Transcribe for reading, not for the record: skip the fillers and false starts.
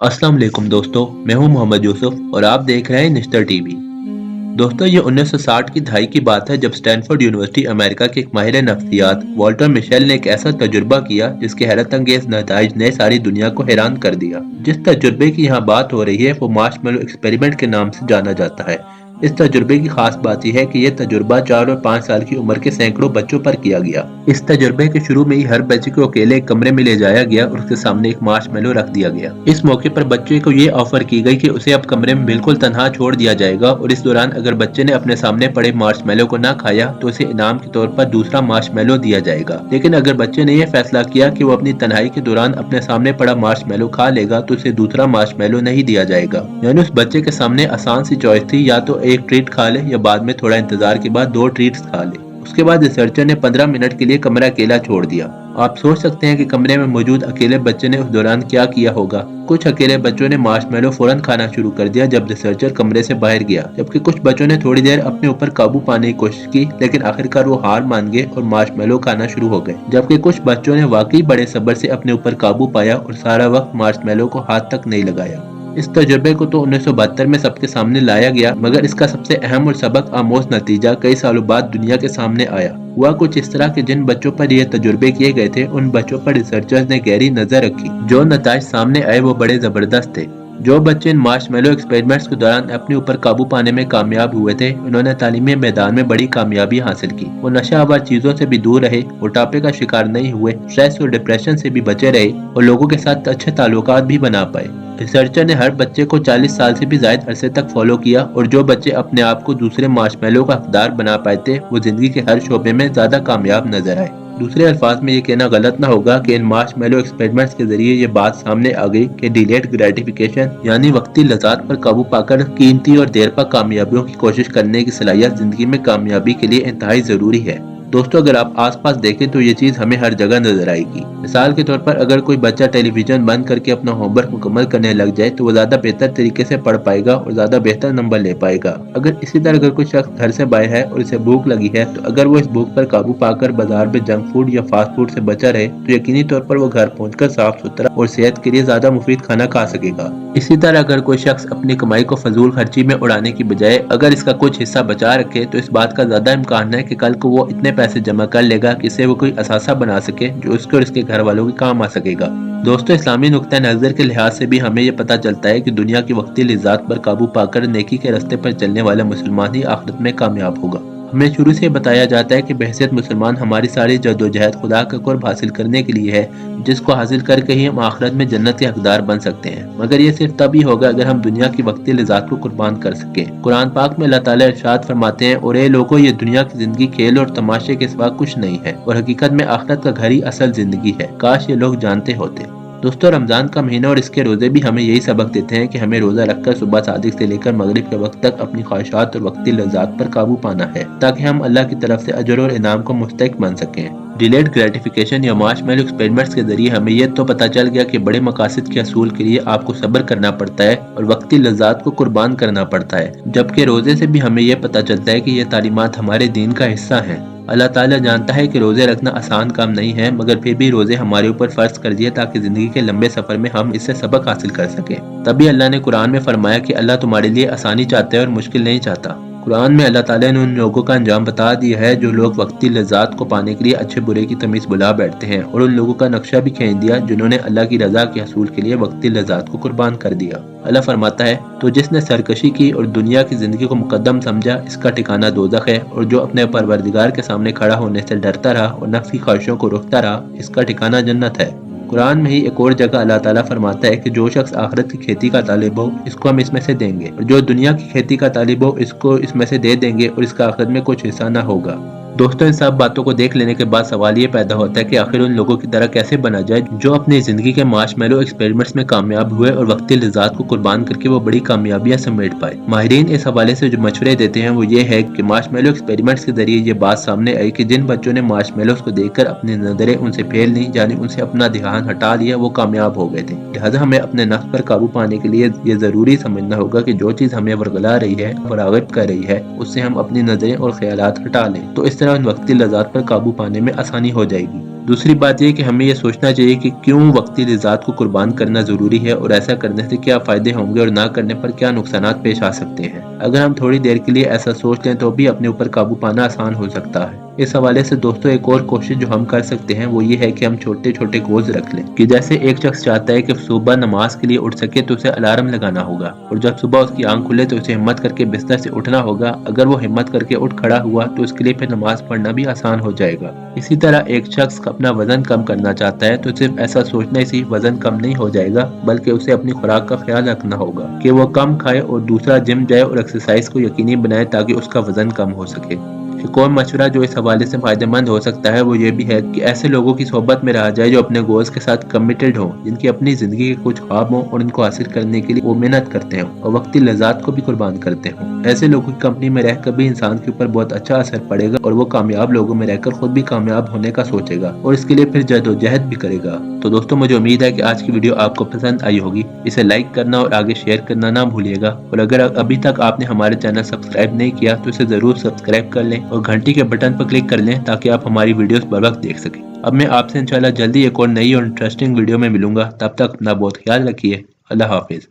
अस्सलाम वालेकुम दोस्तों। मैं हूं मोहम्मद यूसुफ और आप देख रहे हैं निस्टर टीवी। दोस्तों, ये 1960 की दहाई की बात है जब स्टैनफोर्ड यूनिवर्सिटी अमेरिका के एक माहिर नफ्सियात वॉल्टर मिशेल ने एक ऐसा तजुर्बा किया जिसके हैरत अंगेज नताइज ने सारी दुनिया को हैरान कर दिया। जिस तजुर्बे की यहाँ बात हो रही है वो मार्शमैलो एक्सपेरिमेंट के नाम से जाना जाता है। इस तजुर्बे की खास बात यह है कि यह तजुर्बा 4 और 5 साल की उम्र के सैकड़ों बच्चों पर किया गया। इस तजुर्बे के शुरू में ही हर बच्चे को अकेले एक कमरे में ले जाया गया और उसके सामने एक मार्शमैलो रख दिया गया। इस मौके पर बच्चे को ये ऑफर की गई कि उसे अब कमरे में बिल्कुल तनहा छोड़ दिया जाएगा और इस दौरान अगर बच्चे ने अपने सामने पड़े मार्शमैलो को ना खाया तो उसे इनाम के तौर पर दूसरा मार्शमैलो दिया जाएगा। लेकिन अगर बच्चे ने यह फैसला किया कि वो अपनी तन्हाई के दौरान अपने सामने पड़ा मार्शमैलो खा लेगा तो उसे दूसरा मार्शमैलो नहीं दिया जाएगा। यानी उस बच्चे के सामने आसान सी चॉइस थी, या तो एक ट्रीट खा ले या बाद में थोड़ा इंतजार के बाद 2 ट्रीट्स खा ले। उसके बाद रिसर्चर ने 15 मिनट के लिए कमरा अकेला छोड़ दिया। आप सोच सकते हैं कि कमरे में मौजूद अकेले बच्चे ने उस दौरान क्या किया होगा। कुछ अकेले बच्चों ने मार्शमैलो फौरन खाना शुरू कर दिया जब रिसर्चर कमरे से बाहर गया, जबकि कुछ बच्चों ने थोड़ी देर अपने ऊपर काबू पाने की कोशिश की, लेकिन आखिरकार वो हार मान गए और मार्शमैलो खाना शुरू हो गए। जबकि कुछ बच्चों ने वाकई बड़े सब्र से अपने ऊपर काबू पाया और सारा वक्त मार्शमैलो को हाथ तक नहीं लगाया। इस तजुर्बे को तो 1972 में सबके सामने लाया गया, मगर इसका सबसे अहम और सबक आमोज नतीजा कई सालों बाद दुनिया के सामने आया। हुआ कुछ इस तरह कि जिन बच्चों पर यह तजुर्बे किए गए थे उन बच्चों पर रिसर्चर्स ने गहरी नजर रखी। जो नताइज सामने आए वो बड़े जबरदस्त थे। जो बच्चे इन मार्शमैलो एक्सपेरिमेंट्स के दौरान अपने ऊपर काबू पाने में कामयाब हुए थे उन्होंने तालीमी मैदान में बड़ी कामयाबी हासिल की। वो नशा आवर चीजों से भी दूर रहे, मोटापे का शिकार नहीं हुए, स्ट्रेस और डिप्रेशन से भी बचे रहे और लोगों के साथ अच्छे ताल्लुकात भी बना पाए। रिसर्चर ने हर बच्चे को 40 साल से भी ज्यादा अरसे तक फॉलो किया और जो बच्चे अपने आप को दूसरे मार्शमैलो का हकदार बना पाए थे वो जिंदगी के हर शोबे में ज्यादा कामयाब नजर आए। दूसरे अल्फाज में ये कहना गलत ना होगा कि इन मार्शमैलो एक्सपेरिमेंट्स के जरिए ये बात सामने आ गई कि डिलेड ग्रेटिफिकेशन यानी वक्ती लज़्ज़ात पर काबू पाकर कीमती और देर पा कामयाबियों की कोशिश करने की सलाहियत जिंदगी में कामयाबी के लिए इंतहाई जरूरी है। दोस्तों, अगर आप आसपास देखें तो ये चीज हमें हर जगह नजर आएगी। मिसाल के तौर पर अगर कोई बच्चा टेलीविजन बंद करके अपना होमवर्क मुकम्मल करने लग जाए तो वो ज्यादा बेहतर तरीके से पढ़ पाएगा और ज्यादा बेहतर नंबर ले पाएगा। अगर इसी तरह अगर कोई शख्स घर से बाहर है और इसे भूख लगी है तो अगर वो इस भूख पर काबू पाकर बाजार में जंक फूड या फास्ट फूड से बचा रहे तो यकीनी तौर पर वो घर पहुंचकर साफ सुथरा और सेहत के लिए ज्यादा मुफीद खाना खा सकेगा। इसी तरह अगर कोई शख्स अपनी कमाई को फजूल खर्ची में उड़ाने की बजाय अगर इसका कुछ हिस्सा बचा रखे तो इस बात का ज्यादा इम्कान है कि कल को वो इतने पैसे जमा कर लेगा कि इससे वो कोई असासा बना सके जो उसके और उसके घर वालों के काम आ सकेगा। दोस्तों, इस्लामी नुक्ता नजर के लिहाज से भी हमें यह पता चलता है कि दुनिया की वक्ती लिज़्ज़ात पर काबू पाकर नेकी के रास्ते पर चलने वाला मुसलमान ही आखिरत में कामयाब होगा। हमें शुरू से बताया जाता है कि बहसियत मुसलमान हमारी सारी जद्दोजहद खुदा का कुर्ब हासिल करने के लिए है, जिसको हासिल करके ही हम आखिरत में जन्नत के हकदार बन सकते हैं। मगर ये सिर्फ तभी होगा अगर हम दुनिया की वक्ती लिज़्ज़ात को कुर्बान कर सकें। कुरान पाक में अल्लाह ताला इरशाद फरमाते हैं, और ए लोगों, ये दुनिया की जिंदगी खेल और तमाशे के सिवा कुछ नहीं है और हकीकत में आखिरत का घर ही असल जिंदगी है। काश ये लोग जानते होते। दोस्तों, रमजान का महीना और इसके रोजे भी हमें यही सबक देते हैं कि हमें रोजा रखकर सुबह सादिक से लेकर मगरिब के वक्त तक अपनी ख्वाहिशात और वक्ती लज़्ज़ात पर काबू पाना है, ताकि हम अल्लाह की तरफ से अजर और इनाम को मुस्तहिक बन सकें। डिलेड ग्रेटिफिकेशन या मार्शमैलो एक्सपेरिमेंट्स के जरिए हमें यह तो पता चल गया कि बड़े मकासद के असूल के लिए आपको सब्र करना पड़ता है और वक्ती लज़्ज़ात को कुर्बान करना पड़ता है, जबकि रोजे से भी हमें यह पता चलता है कि यह तालीमात हमारे दीन का हिस्सा हैं। अल्लाह ताला जानता है कि रोजे रखना आसान काम नहीं है, मगर फिर भी रोजे हमारे ऊपर फर्ज कर दिए ताकि जिंदगी के लंबे सफर में हम इससे सबक हासिल कर सकें। तभी अल्लाह ने कुरान में फरमाया कि अल्लाह तुम्हारे लिए आसानी चाहता है और मुश्किल नहीं चाहता। कुरान में अल्लाह ताला ने उन लोगों का अंजाम बता दिया है जो लोग वक्ती लज़्ज़ात को पाने के लिए अच्छे बुरे की तमीज बुला बैठते हैं, और उन लोगों का नक्शा भी खींच दिया जिन्होंने अल्लाह की रजा के हसूल के लिए वक्ती लज़्ज़ात को कुर्बान कर दिया। अल्लाह फरमाता है, तो जिसने सरकशी की और दुनिया की जिंदगी को मुकद्दम समझा इसका ठिकाना दोज़ख है, और जो अपने परवरदिगार के सामने खड़ा होने से डरता रहा और नफ्स की ख्वाहिशों को रोकता रहा इसका ठिकाना जन्नत है। कुरान में ही एक और जगह अल्लाह ताला फरमाता है कि जो शख्स आखिरत की खेती का तालिब हो इसको हम इसमें से देंगे, और जो दुनिया की खेती का तालिब हो इसको इसमें से दे देंगे और इसका आखिरत में कुछ हिस्सा न होगा। दोस्तों, इन सब बातों को देख लेने के बाद सवाल ये पैदा होता है कि आखिर उन लोगों की तरह कैसे बना जाए जो अपनी जिंदगी के मार्शमैलो एक्सपेरिमेंट्स में कामयाब हुए और वक्ती लज़्ज़ात को कुर्बान करके वो बड़ी कामयाबियां समेट पाए। माहिरीन इस हवाले से जो मशवरे देते हैं वो ये है कि मार्शमैलो एक्सपेरिमेंट्स के जरिए ये बात सामने आई कि जिन बच्चों ने मार्शमैलोस को देखकर अपनी नजरें उनसे फेर ली, यानी उनसे अपना ध्यान हटा लिया, वो कामयाब हो गए थे। लिहाजा हमें अपने नफ्स पर काबू पाने के लिए ये जरूरी समझना होगा कि जो चीज हमें वरगला रही है और रागिब कर रही है उससे हम अपनी नजरें और ख्यालात हटा लें, तो इस तरह उन वक्ती लज़्ज़ात पर काबू पाने में आसानी हो जाएगी। दूसरी बात ये कि हमें ये सोचना चाहिए कि क्यों वक्ती लज़्ज़ात को कुर्बान करना ज़रूरी है और ऐसा करने से क्या फ़ायदे होंगे और ना करने पर क्या नुकसानात पेश आ सकते हैं। अगर हम थोड़ी देर के लिए ऐसा सोच लें तो भी अपने ऊपर काबू पाना आसान हो सकता है। इस हवाले से दोस्तों एक और कोशिश जो हम कर सकते हैं वो ये है कि हम छोटे छोटे गोल्स रख लें कि जैसे एक शख्स चाहता है कि सुबह नमाज के लिए उठ सके तो उसे अलार्म लगाना होगा और जब सुबह उसकी आंख खुले तो उसे हिम्मत करके बिस्तर से उठना होगा। अगर वो हिम्मत करके उठ खड़ा हुआ तो उसके लिए फिर नमाज पढ़ना भी आसान हो जाएगा। इसी तरह एक शख्स अपना वजन कम करना चाहता है तो सिर्फ ऐसा सोचने से ही वजन कम नहीं हो जाएगा, बल्कि उसे अपनी खुराक का ख्याल रखना होगा कि वो कम खाए और दूसरा जिम जाए और एक्सरसाइज को यकीनी बनाए ताकि उसका वजन कम हो सके। एक और मशवरा जो इस हवाले से फ़ायदेमंद हो सकता है वो ये भी है कि ऐसे लोगों की सोहबत में रहा जाए जो अपने गोल्स के साथ कमिटेड हों, जिनकी अपनी ज़िंदगी के कुछ ख्वाब हों और उनको हासिल करने के लिए वो मेहनत करते हों और वक्ती लज़्ज़ात को भी कुर्बान करते हों। ऐसे लोगों की कंपनी में रहकर भी इंसान के ऊपर बहुत अच्छा असर पड़ेगा और वो कामयाब लोगों में रहकर खुद भी कामयाब होने का सोचेगा और इसके लिए फिर जद्दोजहद भी करेगा। तो दोस्तों मुझे उम्मीद है कि आज की वीडियो आपको पसंद आई होगी। इसे लाइक करना और आगे शेयर करना ना भूलिएगा और अगर अभी तक आपने हमारे चैनल सब्सक्राइब नहीं किया तो इसे ज़रूर सब्सक्राइब कर लें और घंटी के बटन पर क्लिक कर लें ताकि आप हमारी वीडियोस बर वक्त देख सकें। अब मैं आपसे इंशाल्लाह जल्दी एक और नई और इंटरेस्टिंग वीडियो में मिलूंगा। तब तक अपना बहुत ख्याल रखिए। अल्लाह हाफिज़।